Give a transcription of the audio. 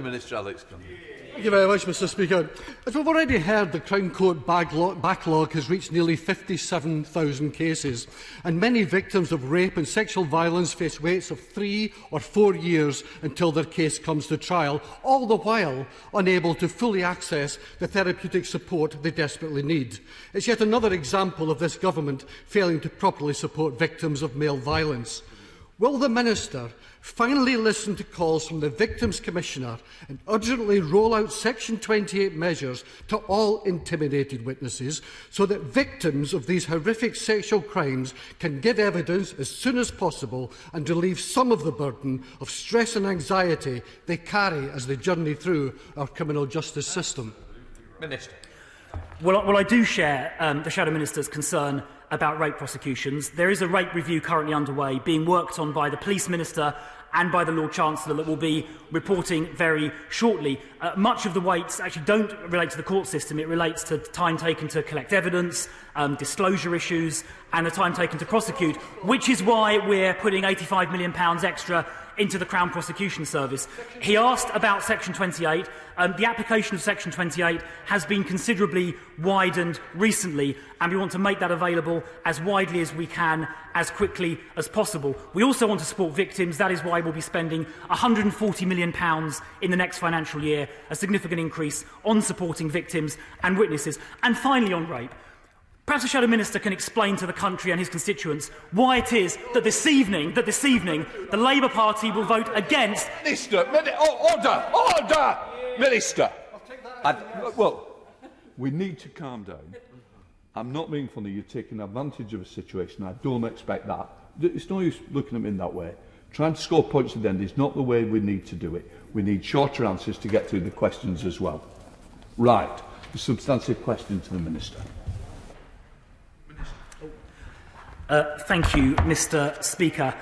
Minister Alex Cunningham. Thank you very much, Mr Speaker. As we've already heard, the Crown Court backlog has reached nearly 57,000 cases, and many victims of rape and sexual violence face waits of 3 or 4 years until their case comes to trial, all the while unable to fully access the therapeutic support they desperately need. It's yet another example of this government failing to properly support victims of male violence. Will the Minister finally listen to calls from the Victims Commissioner and urgently roll out Section 28 measures to all intimidated witnesses so that victims of these horrific sexual crimes can give evidence as soon as possible and relieve some of the burden of stress and anxiety they carry as they journey through our criminal justice system? Minister. Well, I do share the Shadow Minister's concern about rape prosecutions. There is a rape review currently underway, being worked on by the Police Minister and by the Lord Chancellor, that will be reporting very shortly. Much of the waits actually don't relate to the court system. It relates to time taken to collect evidence, disclosure issues, and the time taken to prosecute, which is why we're putting £85 million extra into the Crown Prosecution Service. He asked about Section 28. The application of Section 28 has been considerably widened recently, and we want to make that available as widely as we can, as quickly as possible. We also want to support victims. That is why we'll be spending £140 million in the next financial year, a significant increase on supporting victims and witnesses. And finally, on rape, perhaps the Shadow Minister can explain to the country and his constituents why it is that this evening the Labour Party will vote against. Minister, order! Minister. Well, we need to calm down. I'm not being funny. You're taking advantage of a situation. I don't expect that. It's no use looking at me in that way. Trying to score points at the end is not the way we need to do it. We need shorter answers to get through the questions as well. Right. A substantive question to the Minister. Thank you, Mr Speaker.